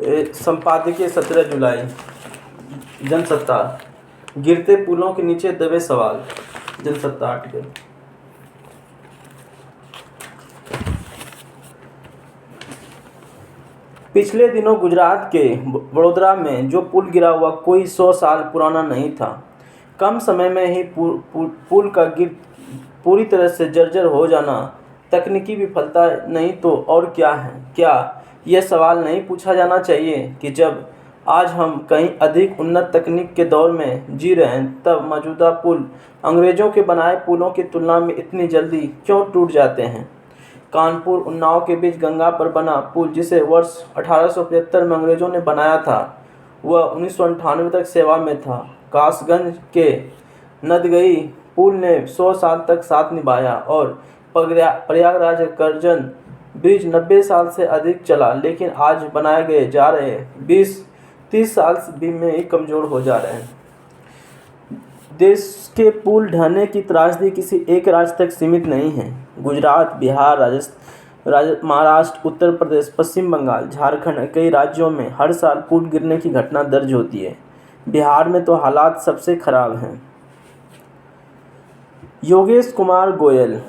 संपादकीय 17 जुलाई। जनसत्ता। गिरते पुलों के नीचे दबे सवाल। जनसत्ता आर्टिकल। पिछले दिनों गुजरात के वडोदरा में जो पुल गिरा हुआ कोई 100 साल पुराना नहीं था। कम समय में ही पुल का पूरी तरह से जर्जर हो जाना तकनीकी विफलता नहीं तो और क्या है। क्या यह सवाल नहीं पूछा जाना चाहिए कि जब आज हम कहीं अधिक उन्नत तकनीक के दौर में जी रहे हैं, तब मौजूदा पुल अंग्रेज़ों के बनाए पुलों की तुलना में इतनी जल्दी क्यों टूट जाते हैं। कानपुर उन्नाव के बीच गंगा पर बना पुल, जिसे वर्ष 1875 में अंग्रेज़ों ने बनाया था, वह 1998 तक सेवा में था। कासगंज के नदगई पुल ने 100 साल तक साथ निभाया और प्रयागराज करजन ब्रिज 90 साल से अधिक चला, लेकिन आज बनाए गए जा रहे 20-30 साल में ही कमज़ोर हो जा रहे हैं। देश के पुल ढहने की त्रासदी किसी एक राज्य तक सीमित नहीं है। गुजरात, बिहार, महाराष्ट्र, उत्तर प्रदेश, पश्चिम बंगाल, झारखंड, कई राज्यों में हर साल पुल गिरने की घटना दर्ज होती है। बिहार में तो हालात सबसे खराब हैं। योगेश कुमार गोयल।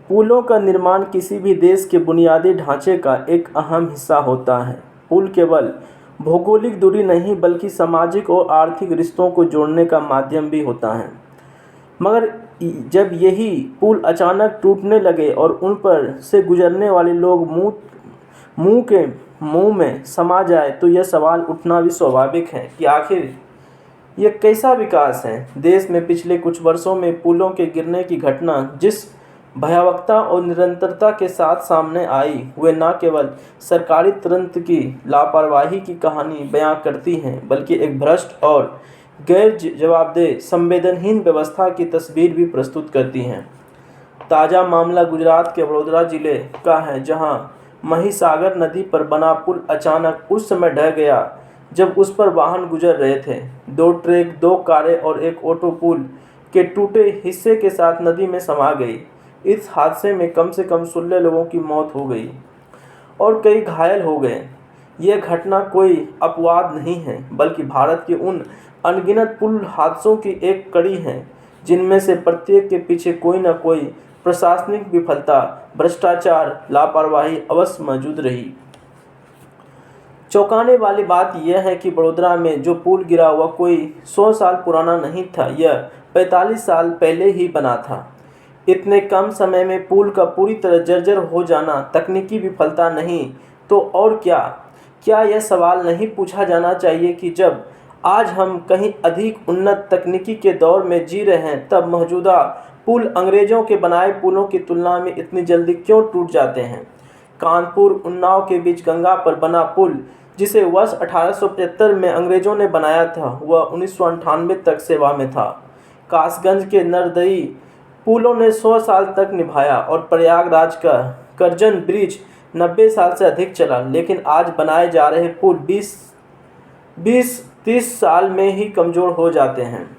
पुलों का निर्माण किसी भी देश के बुनियादी ढांचे का एक अहम हिस्सा होता है। पुल केवल भौगोलिक दूरी नहीं बल्कि सामाजिक और आर्थिक रिश्तों को जोड़ने का माध्यम भी होता है। मगर जब यही पुल अचानक टूटने लगे और उन पर से गुजरने वाले लोग मुंह में समा जाए, तो यह सवाल उठना भी स्वाभाविक है कि आखिर यह कैसा विकास है। देश में पिछले कुछ वर्षों में पुलों के गिरने की घटना जिस भयावहता और निरंतरता के साथ सामने आई, वे न केवल सरकारी तंत्र की लापरवाही की कहानी बयां करती हैं, बल्कि एक भ्रष्ट और गैर जवाबदेह संवेदनहीन व्यवस्था की तस्वीर भी प्रस्तुत करती हैं। ताज़ा मामला गुजरात के वडोदरा जिले का है, जहां महिसागर नदी पर बना पुल अचानक उस समय ढह गया जब उस पर वाहन गुजर रहे थे। 2 ट्रक, 2 कारें और एक ऑटो पुल के टूटे हिस्से के साथ नदी में समा गई। इस हादसे में कम से कम 16 लोगों की मौत हो गई और कई घायल हो गए। यह घटना कोई अपवाद नहीं है, बल्कि भारत के उन अनगिनत पुल हादसों की एक कड़ी है जिनमें से प्रत्येक के पीछे कोई न कोई प्रशासनिक विफलता, भ्रष्टाचार, लापरवाही अवश्य मौजूद रही। चौंकाने वाली बात यह है कि वडोदरा में जो पुल गिरा हुआ कोई 100 साल पुराना नहीं था, यह 45 साल पहले ही बना था। इतने कम समय में पुल का पूरी तरह जर्जर हो जाना तकनीकी विफलता नहीं तो और क्या। क्या यह सवाल नहीं पूछा जाना चाहिए कि जब आज हम कहीं अधिक उन्नत तकनीकी के दौर में जी रहे हैं, तब मौजूदा पुल अंग्रेज़ों के बनाए पुलों की तुलना में इतनी जल्दी क्यों टूट जाते हैं। कानपुर उन्नाव के बीच गंगा पर बना पुल, जिसे वर्ष 1875 में अंग्रेज़ों ने बनाया था, वह 1998 तक सेवा में था। कासगंज के नरदई पुलों ने 100 साल तक निभाया और प्रयागराज का करजन ब्रिज 90 साल से अधिक चला, लेकिन आज बनाए जा रहे पुल 20-30 साल में ही कमज़ोर हो जाते हैं।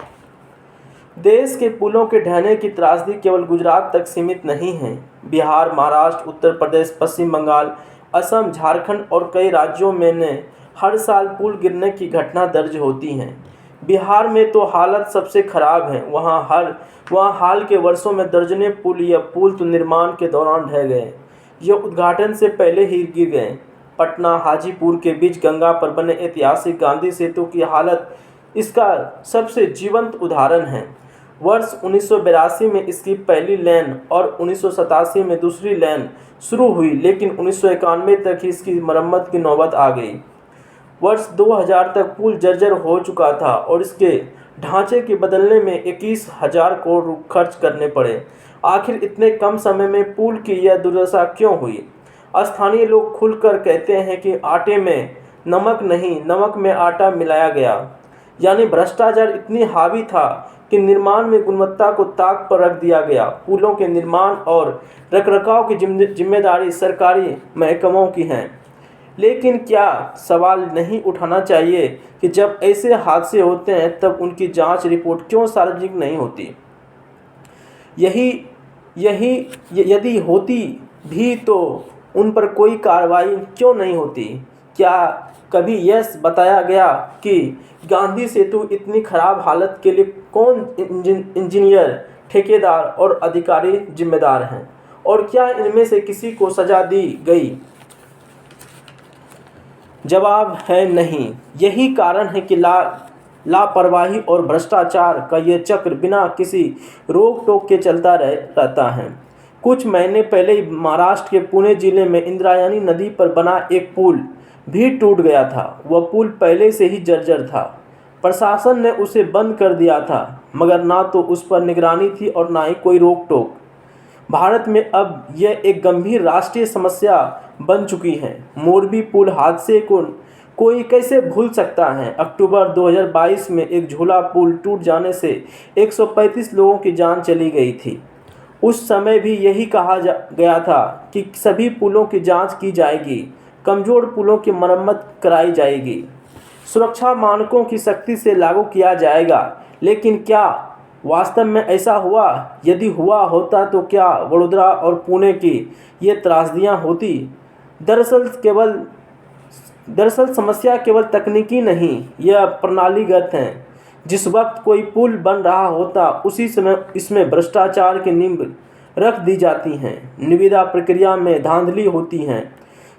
देश के पुलों के ढहने की त्रासदी केवल गुजरात तक सीमित नहीं है। बिहार, महाराष्ट्र, उत्तर प्रदेश, पश्चिम बंगाल, असम, झारखंड और कई राज्यों में ने हर साल पुल गिरने की घटना दर्ज होती हैं। बिहार में तो हालत सबसे खराब है। वहाँ हाल के वर्षों में दर्जनें पुल या पुल तो निर्माण के दौरान ढह गए या उद्घाटन से पहले ही गिर गए। पटना हाजीपुर के बीच गंगा पर बने ऐतिहासिक गांधी सेतु की हालत इसका सबसे जीवंत उदाहरण है। वर्ष 1982 में इसकी पहली लेन और 1987 में दूसरी लेन शुरू हुई, लेकिन 1991 तक ही इसकी मरम्मत की नौबत आ गई। वर्ष 2000 तक पुल जर्जर हो चुका था और इसके ढांचे के बदलने में 21,000 करोड़ खर्च करने पड़े। आखिर इतने कम समय में पुल की यह दुर्दशा क्यों हुई। स्थानीय लोग खुलकर कहते हैं कि आटे में नमक नहीं, नमक में आटा मिलाया गया। यानी भ्रष्टाचार इतनी हावी था कि निर्माण में गुणवत्ता को ताक पर रख दिया गया। पुलों के निर्माण और रखरखाव की जिम्मेदारी सरकारी महकमों की है, लेकिन क्या सवाल नहीं उठाना चाहिए कि जब ऐसे हादसे होते हैं तब उनकी जांच रिपोर्ट क्यों सार्वजनिक नहीं होती। यदि होती भी तो उन पर कोई कार्रवाई क्यों नहीं होती। क्या कभी यह बताया गया कि गांधी सेतु इतनी खराब हालत के लिए कौन इंजीनियर, ठेकेदार और अधिकारी जिम्मेदार हैं, और क्या इनमें से किसी को सजा दी गई? जवाब है नहीं। यही कारण है कि लापरवाही और भ्रष्टाचार का ये चक्र बिना किसी रोक टोक के चलता रहता है। कुछ महीने पहले ही महाराष्ट्र के पुणे जिले में इंद्रायणी नदी पर बना एक पुल भी टूट गया था। वह पुल पहले से ही जर्जर था। प्रशासन ने उसे बंद कर दिया था, मगर ना तो उस पर निगरानी थी और ना ही कोई रोक टोक। भारत में अब यह एक गंभीर राष्ट्रीय समस्या बन चुकी है। मोरबी पुल हादसे को कोई कैसे भूल सकता है? अक्टूबर 2022 में एक झूला पुल टूट जाने से 135 लोगों की जान चली गई थी। उस समय भी यही कहा गया था कि सभी पुलों की जांच की जाएगी, कमज़ोर पुलों की मरम्मत कराई जाएगी, सुरक्षा मानकों की सख्ती से लागू किया जाएगा। लेकिन क्या वास्तव में ऐसा हुआ? यदि हुआ होता तो क्या वडोदरा और पुणे की ये त्रासदियाँ होती? दरअसल समस्या केवल तकनीकी नहीं, यह प्रणालीगत है। जिस वक्त कोई पुल बन रहा होता, उसी समय इसमें भ्रष्टाचार की नींव रख दी जाती हैं, निविदा प्रक्रिया में धांधली होती हैं,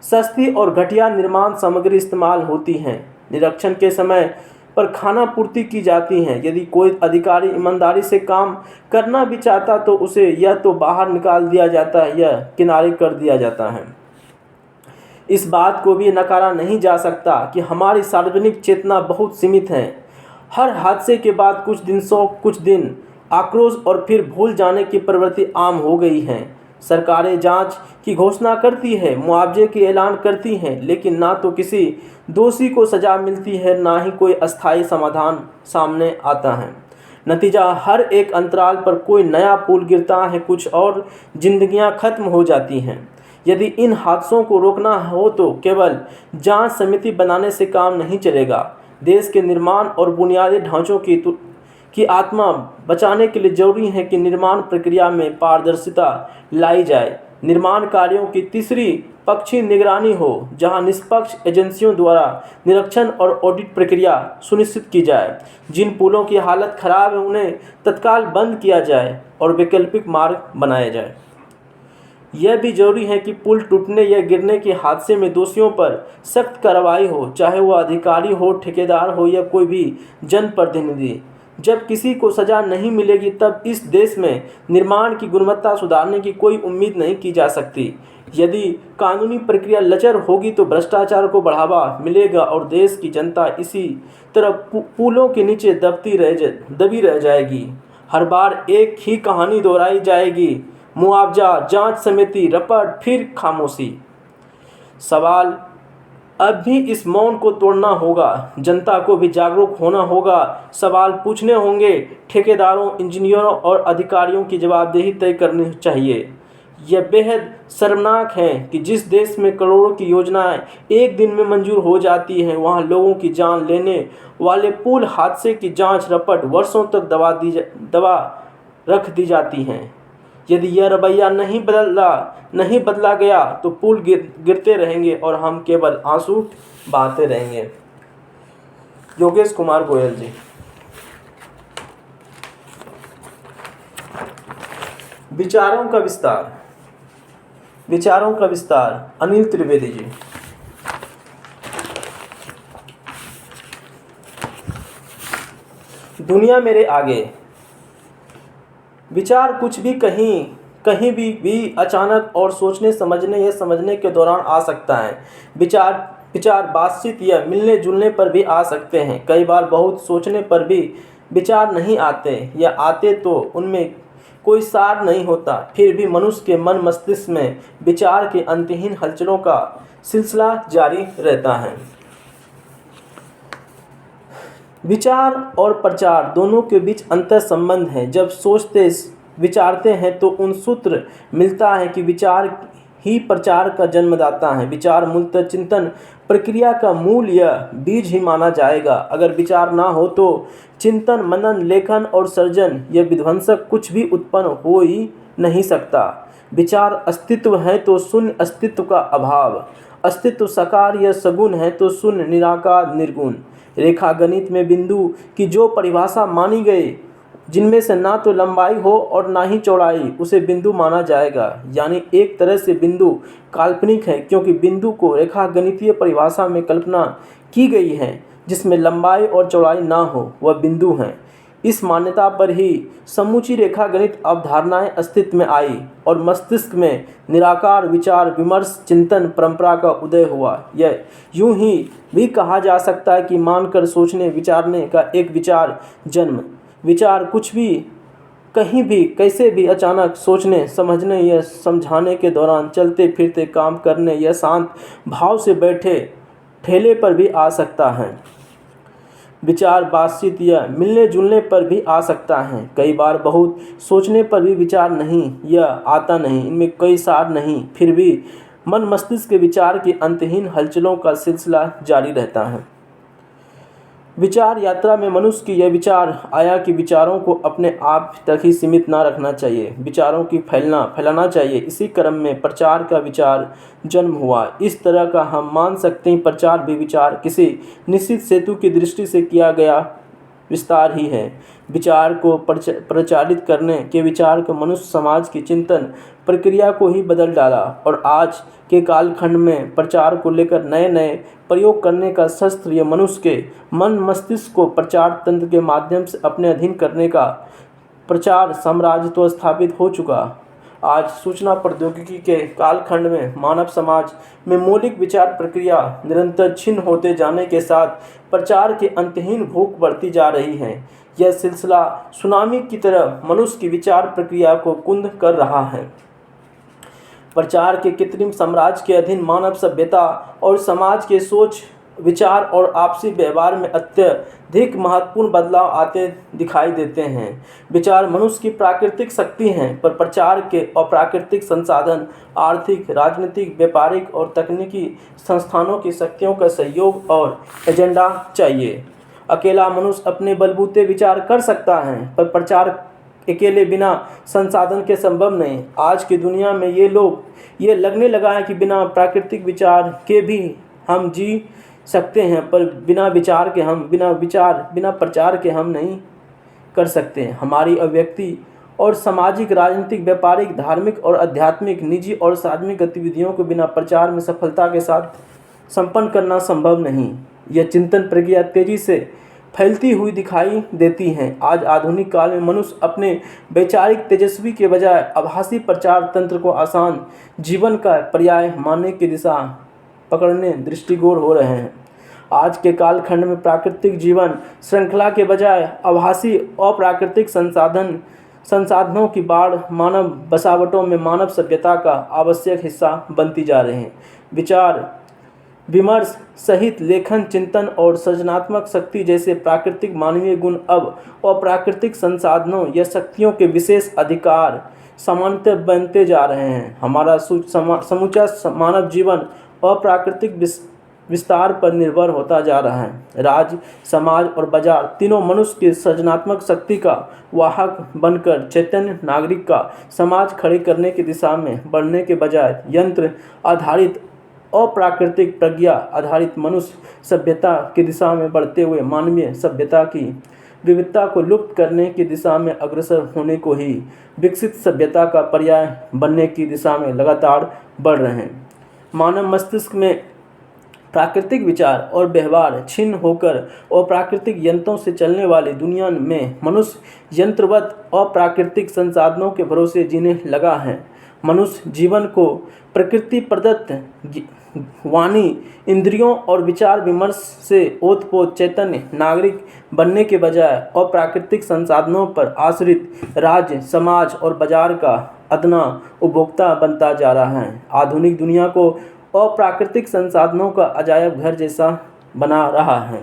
सस्ती और घटिया निर्माण सामग्री इस्तेमाल होती हैं, निरीक्षण के समय पर खाना पूर्ति की जाती हैं। यदि कोई अधिकारी ईमानदारी से काम करना भी चाहता तो उसे या तो बाहर निकाल दिया जाता है या किनारे कर दिया जाता है। इस बात को भी नकारा नहीं जा सकता कि हमारी सार्वजनिक चेतना बहुत सीमित है। हर हादसे के बाद कुछ दिन आक्रोश और फिर भूल जाने की प्रवृत्ति आम हो गई है। सरकारें जांच की घोषणा करती है, मुआवजे की ऐलान करती हैं, लेकिन ना तो किसी दोषी को सज़ा मिलती है, ना ही कोई अस्थायी समाधान सामने आता है। नतीजा, हर एक अंतराल पर कोई नया पुल गिरता है, कुछ और जिंदगियां खत्म हो जाती हैं। यदि इन हादसों को रोकना हो तो केवल जांच समिति बनाने से काम नहीं चलेगा। देश के निर्माण और बुनियादी ढांचों की आत्मा बचाने के लिए जरूरी है कि निर्माण प्रक्रिया में पारदर्शिता लाई जाए। निर्माण कार्यों की तीसरी पक्षी निगरानी हो, जहां निष्पक्ष एजेंसियों द्वारा निरीक्षण और ऑडिट प्रक्रिया सुनिश्चित की जाए। जिन पुलों की हालत खराब है उन्हें तत्काल बंद किया जाए और वैकल्पिक मार्ग बनाया जाए। यह भी जरूरी है कि पुल टूटने या गिरने के हादसे में दोषियों पर सख्त कार्रवाई हो, चाहे वह अधिकारी हो, ठेकेदार हो या कोई भी जनप्रतिनिधि। जब किसी को सज़ा नहीं मिलेगी तब इस देश में निर्माण की गुणवत्ता सुधारने की कोई उम्मीद नहीं की जा सकती। यदि कानूनी प्रक्रिया लचर होगी तो भ्रष्टाचार को बढ़ावा मिलेगा और देश की जनता इसी तरह पुलों के नीचे दबी रह जाएगी। हर बार एक ही कहानी दोहराई जाएगी, मुआवजा, जांच समिति, रपट, फिर खामोशी। सवाल अब भी इस मौन को तोड़ना होगा। जनता को भी जागरूक होना होगा। सवाल पूछने होंगे। ठेकेदारों, इंजीनियरों और अधिकारियों की जवाबदेही तय करनी चाहिए। यह बेहद शर्मनाक है कि जिस देश में करोड़ों की योजनाएं एक दिन में मंजूर हो जाती हैं, वहां लोगों की जान लेने वाले पुल हादसे की जांच रपट वर्षों तक दबा रख दी जाती हैं। यदि यह रवैया नहीं बदला गया तो पुल गिरते रहेंगे और हम केवल आंसू बहाते रहेंगे। योगेश कुमार गोयल जी। विचारों का विस्तार अनिल त्रिवेदी जी। दुनिया मेरे आगे। विचार कुछ भी कहीं भी अचानक और सोचने समझने या समझने के दौरान आ सकता है। विचार बातचीत या मिलने जुलने पर भी आ सकते हैं। कई बार बहुत सोचने पर भी विचार नहीं आते, या आते तो उनमें कोई सार नहीं होता। फिर भी मनुष्य के मन मस्तिष्क में विचार के अंतहीन हलचलों का सिलसिला जारी रहता है। विचार और प्रचार दोनों के बीच अंतर संबंध है। जब सोचते विचारते हैं तो उन सूत्र मिलता है कि विचार ही प्रचार का जन्मदाता है। विचार मूलतः चिंतन प्रक्रिया का मूल या बीज ही माना जाएगा। अगर विचार ना हो तो चिंतन, मनन, लेखन और सृजन या विध्वंसक कुछ भी उत्पन्न हो ही नहीं सकता। विचार अस्तित्व है तो शून्य अस्तित्व का अभाव। अस्तित्व साकार या सगुण है तो शून्य निराकार निर्गुण। रेखा गणित में बिंदु की जो परिभाषा मानी गई, जिनमें से ना तो लंबाई हो और ना ही चौड़ाई, उसे बिंदु माना जाएगा। यानी एक तरह से बिंदु काल्पनिक है, क्योंकि बिंदु को रेखा गणितीय परिभाषा में कल्पना की गई है जिसमें लंबाई और चौड़ाई ना हो, वह बिंदु हैं। इस मान्यता पर ही समूची रेखा गणित अवधारणाएं अस्तित्व में आई और मस्तिष्क में निराकार विचार विमर्श चिंतन परंपरा का उदय हुआ। यह यूं ही भी कहा जा सकता है कि मानकर सोचने विचारने का एक विचार जन्म। विचार कुछ भी कहीं भी कैसे भी अचानक सोचने समझने या समझाने के दौरान चलते फिरते काम करने या शांत भाव से बैठे ठेले पर भी आ सकता है। विचार बातचीत या मिलने जुलने पर भी आ सकता है। कई बार बहुत सोचने पर भी विचार नहीं या आता नहीं, इनमें कोई सार नहीं, फिर भी मन मस्तिष्क के विचार की अंतहीन हलचलों का सिलसिला जारी रहता है। विचार यात्रा में मनुष्य की यह विचार आया कि विचारों को अपने आप तक ही सीमित ना रखना चाहिए, विचारों की फैलाना चाहिए। इसी क्रम में प्रचार का विचार जन्म हुआ। इस तरह का हम मान सकते हैं प्रचार भी विचार किसी निश्चित सेतु की दृष्टि से किया गया विस्तार ही है। विचार को प्रचारित करने के विचार को मनुष्य समाज की चिंतन प्रक्रिया को ही बदल डाला और आज के कालखंड में प्रचार को लेकर नए नए प्रयोग करने का शस्त्र या मनुष्य के मन मस्तिष्क को प्रचार तंत्र के माध्यम से अपने अधीन करने का प्रचार साम्राज्य तो स्थापित हो चुका। आज सूचना प्रौद्योगिकी के कालखंड में मानव समाज में मौलिक विचार प्रक्रिया निरंतर छिन्न होते जाने के साथ प्रचार की अंतहीन भूख बढ़ती जा रही है। यह सिलसिला सुनामी की तरह मनुष्य की विचार प्रक्रिया को कुंद कर रहा है। प्रचार के कृत्रिम साम्राज्य के अधीन मानव सभ्यता और समाज के सोच विचार और आपसी व्यवहार में अत्यधिक महत्वपूर्ण बदलाव आते दिखाई देते हैं। विचार मनुष्य की प्राकृतिक शक्ति हैं, पर प्रचार के अप्राकृतिक संसाधन आर्थिक राजनीतिक व्यापारिक और तकनीकी संस्थानों की शक्तियों का सहयोग और एजेंडा चाहिए। अकेला मनुष्य अपने बलबूते विचार कर सकता है, पर प्रचार अकेले बिना संसाधन के संभव नहीं। आज की दुनिया में ये लगने लगा है कि बिना प्राकृतिक विचार के भी हम जी सकते हैं, पर बिना प्रचार के हम नहीं कर सकते। हमारी अभिव्यक्ति और सामाजिक राजनीतिक व्यापारिक धार्मिक और आध्यात्मिक निजी और सार्वजनिक गतिविधियों को बिना प्रचार में सफलता के साथ संपन्न करना संभव नहीं। यह चिंतन प्रक्रिया तेजी से फैलती हुई दिखाई देती हैं। आज आधुनिक काल में मनुष्य अपने वैचारिक तेजस्वी के बजाय आभासी प्रचार तंत्र को आसान जीवन का पर्याय मानने की दिशा पकड़ने दृष्टिगोर हो रहे हैं। आज के कालखंड में प्राकृतिक जीवन श्रृंखला के बजाय आभासी अप्राकृतिक संसाधनों की बाढ़ मानव बसावटों में मानव सभ्यता का आवश्यक हिस्सा बनती जा रहे हैं। विचार विमर्श सहित लेखन चिंतन और सृजनात्मक शक्ति जैसे प्राकृतिक मानवीय गुण अब अप्राकृतिक संसाधनों या शक्तियों के विशेष अधिकार सामान्यतः बनते जा रहे हैं। हमारा समूचा मानव जीवन अप्राकृतिक विस्तार पर निर्भर होता जा रहा है। राज्य समाज और बाजार तीनों मनुष्य की सृजनात्मक शक्ति का वाहक बनकर चैतन्य नागरिक का समाज खड़े करने की दिशा में बढ़ने के बजाय यंत्र आधारित अप्राकृतिक प्रज्ञा आधारित मनुष्य सभ्यता की दिशा में बढ़ते हुए मानवीय सभ्यता की विविधता को लुप्त करने की दिशा में अग्रसर होने को ही विकसित सभ्यता का पर्याय बनने की दिशा में लगातार बढ़ रहे हैं। मानव मस्तिष्क में प्राकृतिक विचार और व्यवहार छिन्न होकर अप्राकृतिक यंत्रों से चलने वाली दुनिया में मनुष्य यंत्रवत अप्राकृतिक संसाधनों के भरोसे जीने लगा है। मनुष्य जीवन को प्रकृति प्रदत्त वाणी इंद्रियों और विचार विमर्श से ओतप्रोत चैतन्य नागरिक बनने के बजाय अप्राकृतिक संसाधनों पर आश्रित राज्य समाज और बाजार का अदना उपभोक्ता बनता जा रहा है। आधुनिक दुनिया को अप्राकृतिक संसाधनों का अजायब घर जैसा बना रहा है।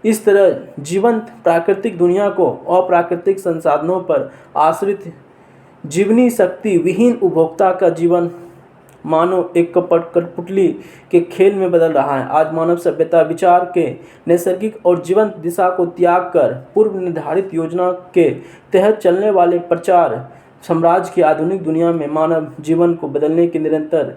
इस तरह जीवंत प्राकृतिक दुनिया को अप्राकृतिक संसाधनों पर आश्रित जीवनी शक्ति विहीन उपभोक्ता का जीवन मानो एक कठपुतली के खेल में बदल रहा है। आज मानव सभ्यता विचार के नैसर्गिक और जीवंत दिशा को त्याग कर पूर्व निर्धारित योजना के तहत चलने वाले प्रचार साम्राज्य की आधुनिक दुनिया में मानव जीवन को बदलने की निरंतर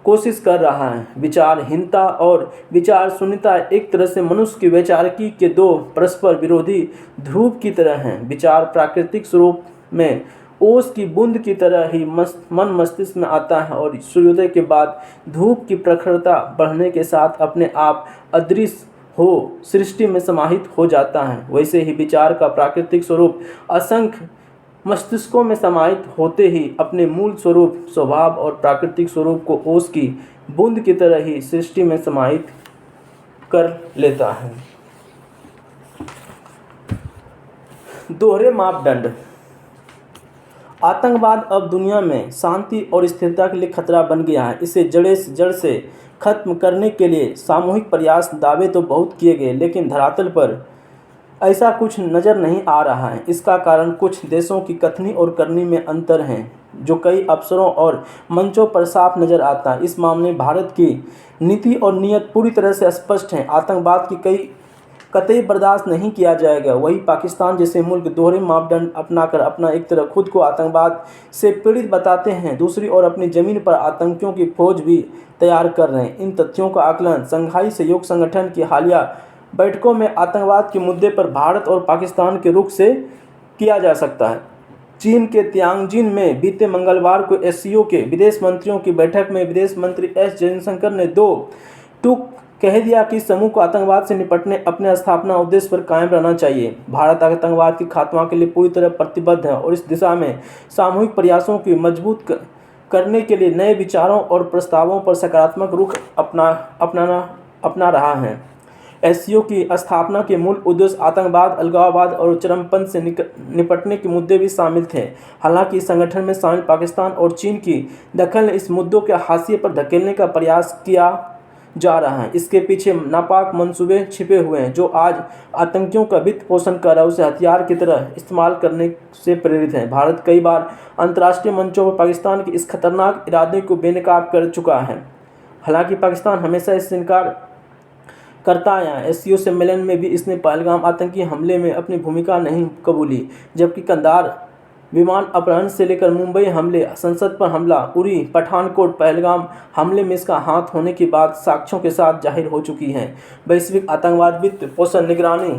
कोशिश कर रहा है। विचारहीनता और विचार शून्यता एक तरह से मनुष्य की वैचारिकी के दो परस्पर विरोधी ध्रुव की तरह हैं। विचार प्राकृतिक स्वरूप में ओस की बूंद की तरह ही मन मस्तिष्क में आता है और सूर्योदय के बाद धूप की प्रखरता बढ़ने के साथ अपने आप अदृश्य हो सृष्टि में समाहित हो जाता है। वैसे ही विचार का प्राकृतिक स्वरूप असंख्य मस्तिष्कों में समाहित होते ही अपने मूल स्वरूप स्वभाव और प्राकृतिक स्वरूप को ओस की बूंद की तरह ही सृष्टि में समाहित कर लेता है। दोहरे मापदंड। आतंकवाद अब दुनिया में शांति और स्थिरता के लिए खतरा बन गया है। इसे जड़ से खत्म करने के लिए सामूहिक प्रयास दावे तो बहुत किए गए, लेकिन धरातल पर ऐसा कुछ नज़र नहीं आ रहा है। इसका कारण कुछ देशों की कथनी और करनी में अंतर हैं, जो कई अवसरों और मंचों पर साफ नज़र आता है। इस मामले में भारत की नीति और नीयत पूरी तरह से स्पष्ट है। आतंकवाद की कतई बर्दाश्त नहीं किया जाएगा। वही पाकिस्तान जैसे मुल्क दोहरे मापदंड अपनाकर अपना एक तरफ खुद को आतंकवाद से पीड़ित बताते हैं, दूसरी ओर अपनी ज़मीन पर आतंकियों की फौज भी तैयार कर रहे हैं। इन तथ्यों का आकलन संघाई सहयोग संगठन की हालिया बैठकों में आतंकवाद के मुद्दे पर भारत और पाकिस्तान के रुख से किया जा सकता है। चीन के तियांजिन में बीते मंगलवार को एससीओ के विदेश मंत्रियों की बैठक में विदेश मंत्री एस जयशंकर ने दो टूक कह दिया कि समूह को आतंकवाद से निपटने अपने स्थापना उद्देश्य पर कायम रहना चाहिए। भारत आतंकवाद की खात्मा के लिए पूरी तरह प्रतिबद्ध है और इस दिशा में सामूहिक प्रयासों की मजबूत करने के लिए नए विचारों और प्रस्तावों पर सकारात्मक रुख अपना रहा है। एससीओ की स्थापना के मूल उद्देश्य आतंकवाद, अलगाववाद और चरमपंथ से निपटने के मुद्दे भी शामिल थे। हालांकि इस संगठन में शामिल पाकिस्तान और चीन की दखल ने इस मुद्दों के हाशिए पर धकेलने का प्रयास किया जा रहा है। इसके पीछे नापाक मंसूबे छिपे हुए हैं, जो आज आतंकियों का वित्त पोषण कर रहा है, उसे हथियार की तरह इस्तेमाल करने से प्रेरित है। भारत कई बार अंतर्राष्ट्रीय मंचों पर पाकिस्तान के इस खतरनाक इरादे को बेनकाब कर चुका है। हालांकि पाकिस्तान हमेशा इससे इनकार करता आया है। एससीओ सम्मेलन में भी इसने पहलगाम आतंकी हमले में अपनी भूमिका नहीं कबूली, जबकि कंधार विमान अपहरण से लेकर मुंबई हमले, संसद पर हमला, उरी, पठानकोट, पहलगाम हमले में इसका हाथ होने की बात साक्ष्यों के साथ जाहिर हो चुकी है। वैश्विक आतंकवाद वित्त पोषण निगरानी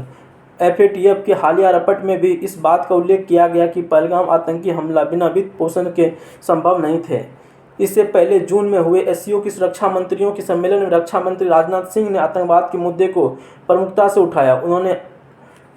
FATF के हालिया रिपोर्ट में भी इस बात का उल्लेख किया गया कि पहलगाम आतंकी हमला बिना वित्त पोषण के संभव नहीं थे। इससे पहले जून में हुए एससीओ की सुरक्षा मंत्रियों के सम्मेलन में रक्षा मंत्री राजनाथ सिंह ने आतंकवाद के मुद्दे को प्रमुखता से उठाया। उन्होंने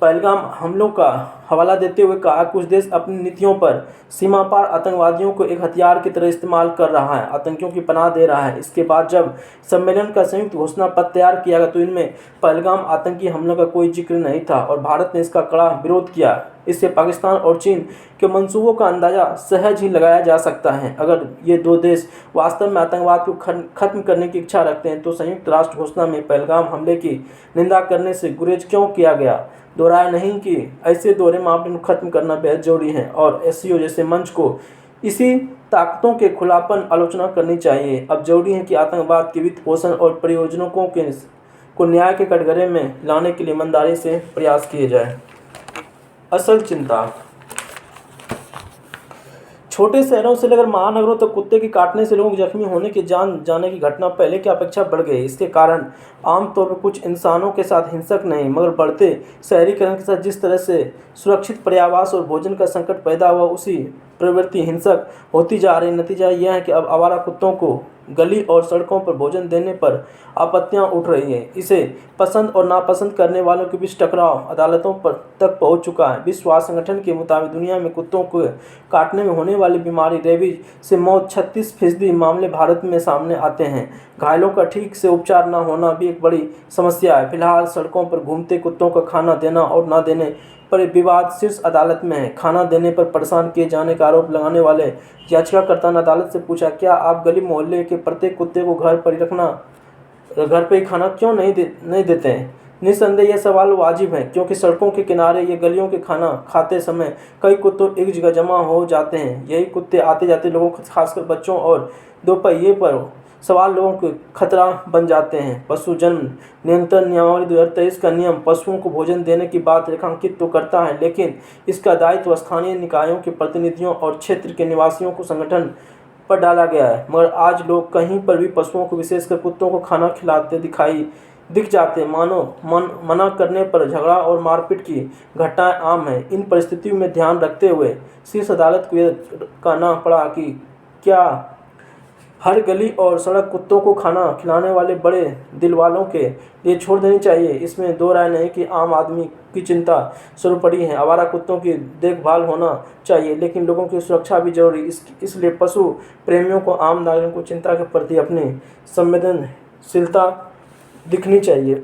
पहलगाम हमलों का हवाला देते हुए कहा, कुछ देश अपनी नीतियों पर सीमा पार आतंकवादियों को एक हथियार की तरह इस्तेमाल कर रहा है, आतंकियों की पनाह दे रहा है। इसके बाद जब सम्मेलन का संयुक्त घोषणा पत्र तैयार किया गया तो इनमें पहलगाम आतंकी हमलों का कोई जिक्र नहीं था और भारत ने इसका कड़ा विरोध किया। इससे पाकिस्तान और चीन के मंसूबों का अंदाज़ा सहज ही लगाया जा सकता है। अगर ये दो देश वास्तव में आतंकवाद को खत्म करने की इच्छा रखते हैं तो संयुक्त राष्ट्र घोषणा में पहलगाम हमले की निंदा करने से गुरेज क्यों किया गया। दोहराया नहीं कि ऐसे दोहरे मापदंड खत्म करना बेहद जरूरी है और एससीओ जैसे मंच को इसी ताकतों के खुलापन आलोचना करनी चाहिए। अब जरूरी है कि आतंकवाद के वित्त पोषण और प्रयोजनों को न्याय के कटघरे में लाने के लिए ईमानदारी से प्रयास किए जाए। असल चिंता। छोटे शहरों से लेकर महानगरों तक कुत्ते के काटने से लोगों के जख्मी होने की जान जाने की घटना पहले की अपेक्षा बढ़ गई। इसके कारण आमतौर पर कुछ इंसानों के साथ हिंसक नहीं मगर बढ़ते शहरीकरण के साथ जिस तरह से सुरक्षित पर्यावास और भोजन का संकट पैदा हुआ, उसी प्रवृत्ति हिंसक होती जा रही। नतीजा यह है कि अब आवारा कुत्तों को गली और सड़कों पर भोजन देने पर आपत्तियां उठ रही है। इसे पसंद और नापसंद करने वालों के बीच टकराव अदालतों पर तक पहुंच चुका है। विश्व स्वास्थ्य संगठन के मुताबिक दुनिया में कुत्तों को काटने में होने वाली बीमारी रेबीज से मौत 36% मामले भारत में सामने आते हैं। घायलों का ठीक से उपचार न होना भी एक बड़ी समस्या है। फिलहाल सड़कों पर घूमते कुत्तों का खाना देना और न देने पर विवाद शीर्ष अदालत में है। खाना देने पर परेशान किए जाने का आरोप लगाने वाले याचिकाकर्ता ने अदालत से पूछा, क्या आप गली मोहल्ले के प्रत्येक कुत्ते को घर पर ही खाना क्यों नहीं देते हैं? निस्संदेह यह सवाल वाजिब है, क्योंकि सड़कों के किनारे या गलियों के खाना खाते समय कई कुत्ते एक जगह जमा हो जाते हैं। यही कुत्ते आते जाते लोगों, खासकर बच्चों और दोपहिए पर सवाल लोगों को खतरा बन जाते हैं। पशु जन्म नियंत्रण नियमावली 2023 का नियम पशुओं को भोजन देने की बात रेखांकित तो करता है, लेकिन इसका दायित्व स्थानीय निकायों के प्रतिनिधियों और क्षेत्र के निवासियों को संगठन पर डाला गया है, मगर आज लोग कहीं पर भी पशुओं को, विशेषकर कुत्तों को खाना खिलाते दिख जाते हैं। मना करने पर झगड़ा और मारपीट की घटनाएं आम हैं। इन परिस्थितियों में ध्यान रखते हुए शीर्ष अदालत को यह कहना पड़ा कि क्या हर गली और सड़क कुत्तों को खाना खिलाने वाले बड़े दिल वालों के लिए छोड़ देनी चाहिए। इसमें दो राय नहीं कि आम आदमी की चिंता सर्वोपरि है। आवारा कुत्तों की देखभाल होना चाहिए, लेकिन लोगों की सुरक्षा भी जरूरी। इसलिए पशु प्रेमियों को, आम नागरिकों को चिंता के प्रति अपनी संवेदनशीलता दिखनी चाहिए।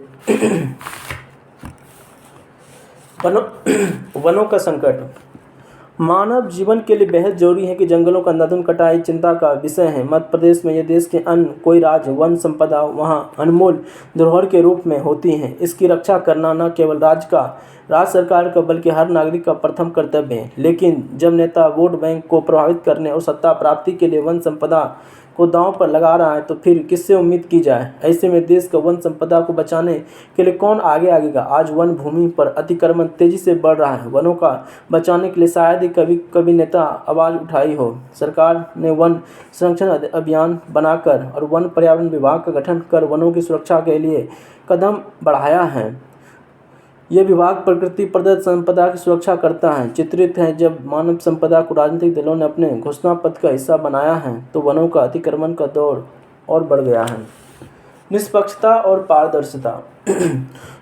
वनों का संकट मानव जीवन के लिए बेहद जरूरी है कि जंगलों का अंधाधुंध कटाई चिंता का विषय है। मध्य प्रदेश में, यह देश के अन्य कोई राज्य, वन संपदा वहाँ अनमोल धरोहर के रूप में होती है। इसकी रक्षा करना न केवल राज्य सरकार का बल्कि हर नागरिक का प्रथम कर्तव्य है। लेकिन जब नेता वोट बैंक को प्रभावित करने और सत्ता प्राप्ति के लिए वन संपदा को दांव पर लगा रहा है, तो फिर किससे उम्मीद की जाए। ऐसे में देश का वन संपदा को बचाने के लिए कौन आगे आएगा। आज वन भूमि पर अतिक्रमण तेजी से बढ़ रहा है। वनों का बचाने के लिए शायद ही कभी नेता आवाज़ उठाई हो। सरकार ने वन संरक्षण अभियान बनाकर और वन पर्यावरण विभाग का गठन कर वनों की सुरक्षा के लिए कदम बढ़ाया है। यह विभाग प्रकृति प्रदत्त संपदा की सुरक्षा करता है। चित्रित है, जब मानव संपदा को राजनीतिक दलों ने अपने घोषणा पत्र का हिस्सा बनाया है, तो वनों का अतिक्रमण का दौर और बढ़ गया है। निष्पक्षता और पारदर्शिता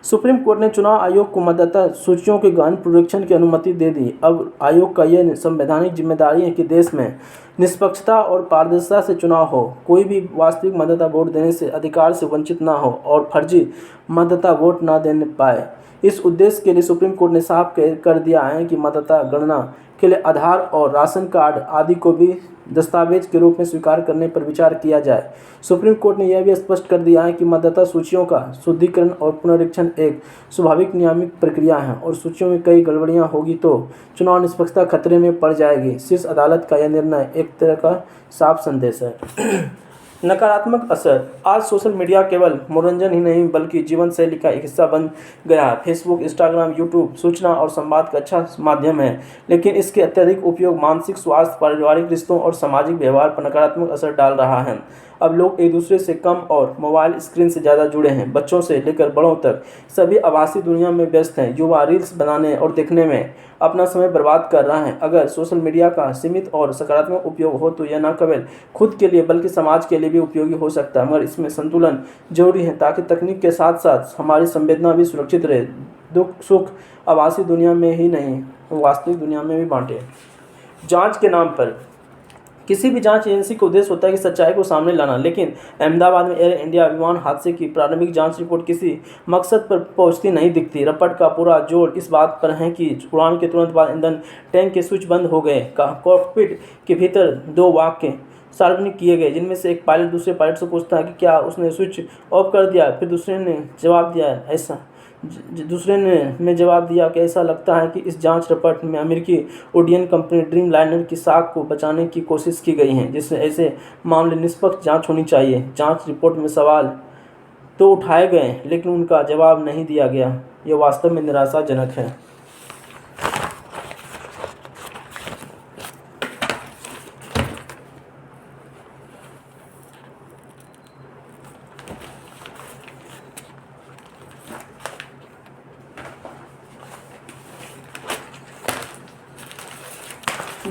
सुप्रीम कोर्ट ने चुनाव आयोग को मतदाता सूचियों के गहन पुनरीक्षण की अनुमति दे दी। अब आयोग का यह संवैधानिक जिम्मेदारी है कि देश में निष्पक्षता और पारदर्शिता से चुनाव हो। कोई भी वास्तविक मतदाता वोट देने से अधिकार से वंचित न हो और फर्जी मतदाता वोट न देने पाए। इस उद्देश्य के लिए सुप्रीम कोर्ट ने साफ कर दिया है कि मतदाता गणना के लिए आधार और राशन कार्ड आदि को भी दस्तावेज के रूप में स्वीकार करने पर विचार किया जाए। सुप्रीम कोर्ट ने यह भी स्पष्ट कर दिया है कि मतदाता सूचियों का शुद्धिकरण और पुनरीक्षण एक स्वाभाविक नियमित प्रक्रिया है और सूचियों में कई गड़बड़ियां होगी तो चुनाव निष्पक्षता खतरे में पड़ जाएगी। शीर्ष अदालत का यह निर्णय एक तरह का साफ संदेश है। नकारात्मक असर आज सोशल मीडिया केवल मनोरंजन ही नहीं बल्कि जीवन शैली का एक हिस्सा बन गया है। फेसबुक, इंस्टाग्राम, यूट्यूब सूचना और संवाद का अच्छा माध्यम है, लेकिन इसके अत्यधिक उपयोग मानसिक स्वास्थ्य, पारिवारिक रिश्तों और सामाजिक व्यवहार पर नकारात्मक असर डाल रहा है। अब लोग एक दूसरे से कम और मोबाइल स्क्रीन से ज़्यादा जुड़े हैं। बच्चों से लेकर बड़ों तक सभी आभासी दुनिया में व्यस्त हैं। युवा रील्स बनाने और देखने में अपना समय बर्बाद कर रहा है। अगर सोशल मीडिया का सीमित और सकारात्मक उपयोग हो तो यह न केवल खुद के लिए बल्कि समाज के लिए भी उपयोगी हो सकता है, मगर इसमें संतुलन जरूरी है ताकि तकनीक के साथ साथ हमारी संवेदना भी सुरक्षित रहे। दुख सुख आभासी दुनिया में ही नहीं, वास्तविक दुनिया में भी बांटे। जांच के नाम पर किसी भी जांच एजेंसी का उद्देश्य होता है कि सच्चाई को सामने लाना, लेकिन अहमदाबाद में एयर इंडिया विमान हादसे की प्रारंभिक जांच रिपोर्ट किसी मकसद पर पहुंचती नहीं दिखती। रपट का पूरा जोर इस बात पर है कि उड़ान के तुरंत बाद ईंधन टैंक के स्विच बंद हो गए। कॉकपिट के भीतर दो वाक्य सार्वजनिक किए गए, जिनमें से एक पायलट दूसरे पायलट से पूछता है कि क्या उसने स्विच ऑफ कर दिया। फिर दूसरे ने जवाब दिया कि ऐसा लगता है कि इस जांच रिपोर्ट में अमेरिकी उड्डयन कंपनी ड्रीम लाइनर की साख को बचाने की कोशिश की गई है, जिससे ऐसे मामले निष्पक्ष जांच होनी चाहिए। जांच रिपोर्ट में सवाल तो उठाए गए लेकिन उनका जवाब नहीं दिया गया। यह वास्तव में निराशाजनक है।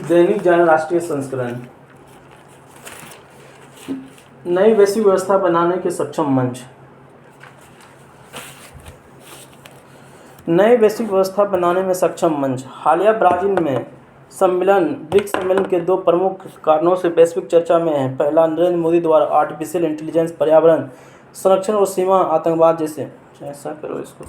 दैनिक जागरण राष्ट्रीय संस्करण नई वैश्विक व्यवस्था बनाने के सक्षम मंच। नई वैश्विक व्यवस्था बनाने में सक्षम मंच। हालिया ब्राजील में ब्रिक्स सम्मेलन के दो प्रमुख कारणों से वैश्विक चर्चा में है। पहला, नरेंद्र मोदी द्वारा आर्टिफिशियल इंटेलिजेंस, पर्यावरण संरक्षण और सीमा आतंकवाद जैसे ऐसा करो इसको